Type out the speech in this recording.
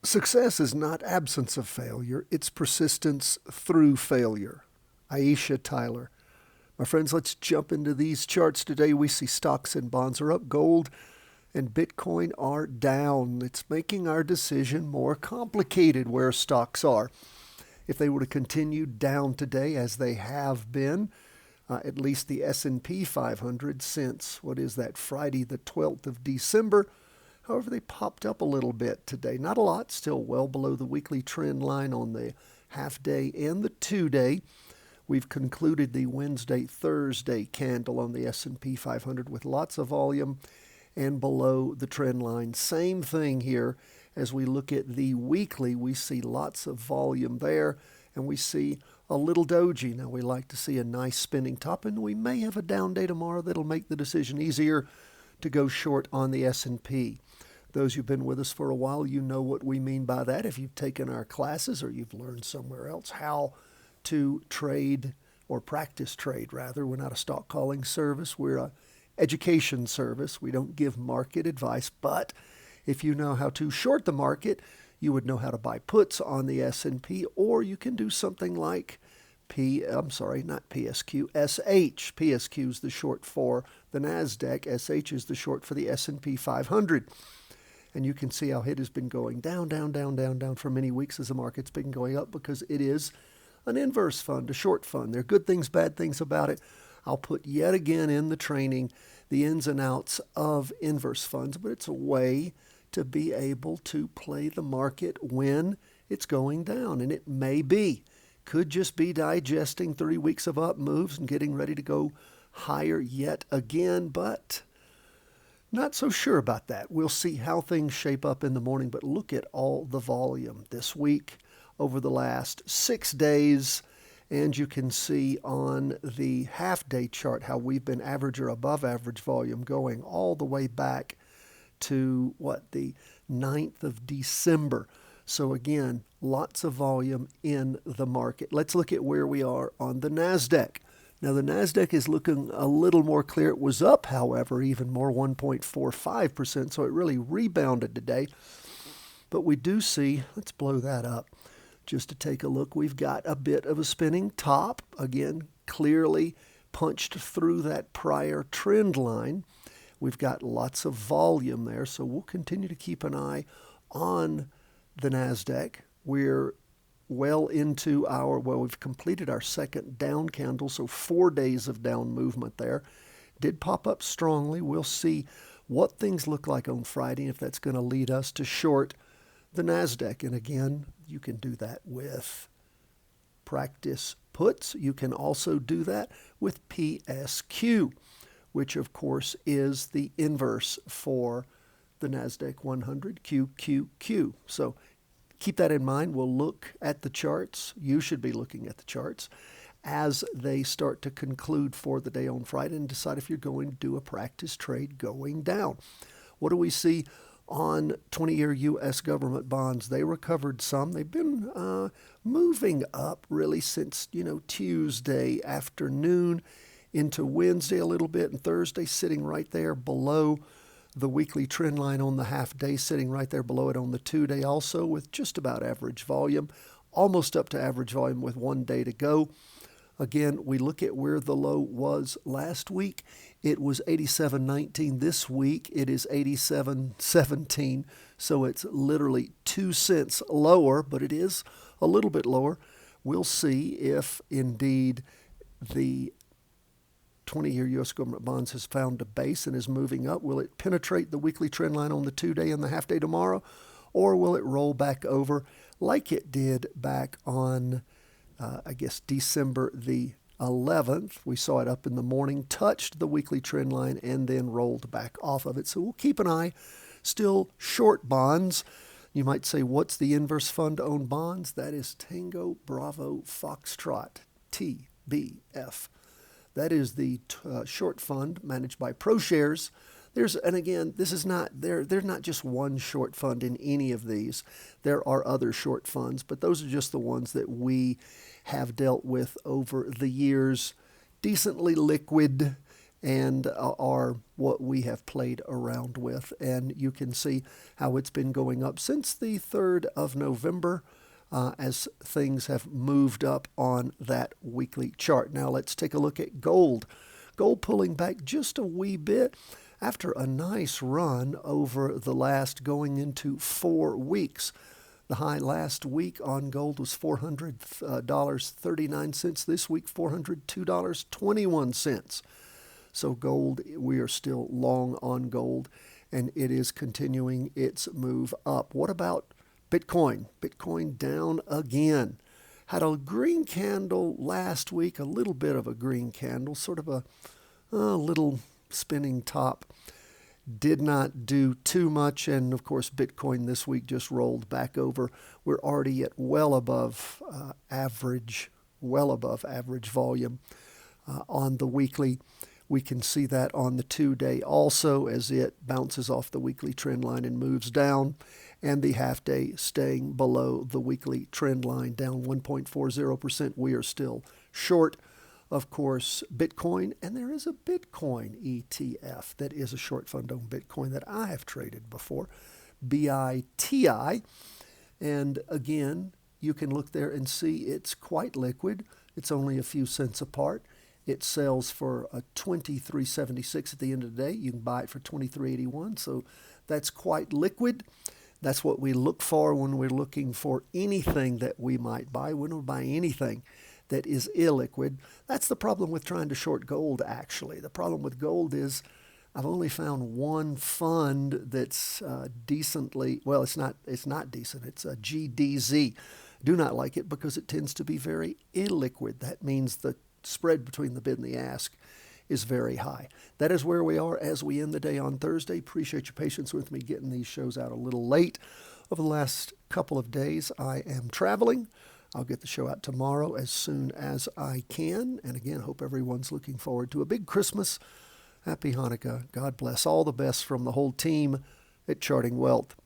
Success is not absence of failure, it's persistence through failure. Aisha Tyler. My friends, let's jump into these charts today. We see stocks and bonds are up, gold and Bitcoin are down. It's making our decision more complicated where stocks are. If they were to continue down today as they have been, at least the S&P 500 since, what is that, Friday the 12th of December. However, they popped up a little bit today. Not a lot, still well below the weekly trend line on the half-day and the two-day. We've concluded the Wednesday-Thursday candle on the S&P 500 with lots of volume and below the trend line. Same thing here as we look at the weekly. We see lots of volume there, and we see a little doji. Now, we like to see a nice spinning top, and we may have a down day tomorrow that'll make the decision easier to go short on the S&P. Those who've been with us for a while, you know what we mean by that. If you've taken our classes or you've learned somewhere else how to trade or practice trade, rather. We're not a stock calling service. We're a education service. We don't give market advice, but if you know how to short the market, you would know how to buy puts on the S&P, or you can do something like not PSQ, SH. PSQ is the short for the NASDAQ. SH is the short for the S&P 500. And you can see how it has been going down, down, down, down, down for many weeks as the market's been going up because it is an inverse fund, a short fund. There are good things, bad things about it. I'll put yet again in the training the ins and outs of inverse funds, but it's a way to be able to play the market when it's going down. And it could just be digesting 3 weeks of up moves and getting ready to go higher yet again, but not so sure about that. We'll see how things shape up in the morning, but look at all the volume this week over the last 6 days. And you can see on the half-day chart how we've been average or above average volume going all the way back to, the 9th of December. So again, lots of volume in the market. Let's look at where we are on the NASDAQ. Now, the NASDAQ is looking a little more clear. It was up, however, even more, 1.45%, so it really rebounded today. But we do see, let's blow that up just to take a look. We've got a bit of a spinning top, again, clearly punched through that prior trend line. We've got lots of volume there, so we'll continue to keep an eye on the NASDAQ. We're well into we've completed our second down candle, so 4 days of down movement there. Did pop up strongly. We'll see what things look like on Friday, if that's going to lead us to short the NASDAQ. And again, you can do that with practice puts. You can also do that with PSQ, which of course is the inverse for the NASDAQ 100, QQQ. So keep that in mind. We'll look at the charts. You should be looking at the charts as they start to conclude for the day on Friday and decide if you're going to do a practice trade going down. What do we see on 20-year U.S. government bonds? They recovered some. They've been moving up really since, Tuesday afternoon into Wednesday a little bit, and Thursday sitting right there below the weekly trend line on the half-day, sitting right there below it on the two-day also with just about average volume, almost up to average volume with 1 day to go. Again, we look at where the low was last week. It was 87.19. This week, it is 87.17. So it's literally 2 cents lower, but it is a little bit lower. We'll see if indeed the 20-year U.S. government bonds has found a base and is moving up. Will it penetrate the weekly trend line on the two-day and the half-day tomorrow, or will it roll back over like it did back on, December the 11th? We saw it up in the morning, touched the weekly trend line, and then rolled back off of it. So we'll keep an eye. Still short bonds. You might say, what's the inverse fund on bonds? That is Tango Bravo Foxtrot, TBF. That is the short fund managed by ProShares. This is not, there's not just one short fund in any of these. There are other short funds, but those are just the ones that we have dealt with over the years. Decently liquid and are what we have played around with. And you can see how it's been going up since the 3rd of November as things have moved up on that weekly chart. Now let's take a look at gold. Gold pulling back just a wee bit after a nice run over the last going into 4 weeks. The high last week on gold was $400.39. This week, $402.21. So gold, we are still long on gold, and it is continuing its move up. What about Bitcoin? Bitcoin down again. Had a green candle last week, a little bit of a green candle, sort of a little spinning top. Did not do too much, and of course Bitcoin this week just rolled back over. We're already at well above average volume on the weekly. We can see that on the 2-day also as it bounces off the weekly trend line and moves down, and the half-day staying below the weekly trend line, down 1.40%. We are still short, of course, Bitcoin, and there is a Bitcoin ETF that is a short fund on Bitcoin that I have traded before, BITI, and again, you can look there and see it's quite liquid. It's only a few cents apart. It sells for a $23.76 at the end of the day. You can buy it for $23.81, so that's quite liquid. That's what we look for when we're looking for anything that we might buy. We don't buy anything that is illiquid. That's the problem with trying to short gold, actually. The problem with gold is I've only found one fund that's decently, well, it's not decent. It's a GDZ. Do not like it because it tends to be very illiquid. That means the spread between the bid and the ask is very high. That is where we are as we end the day on Thursday. Appreciate your patience with me getting these shows out a little late. Over the last couple of days, I am traveling. I'll get the show out tomorrow as soon as I can. And again, hope everyone's looking forward to a big Christmas. Happy Hanukkah. God bless. All the best from the whole team at Charting Wealth.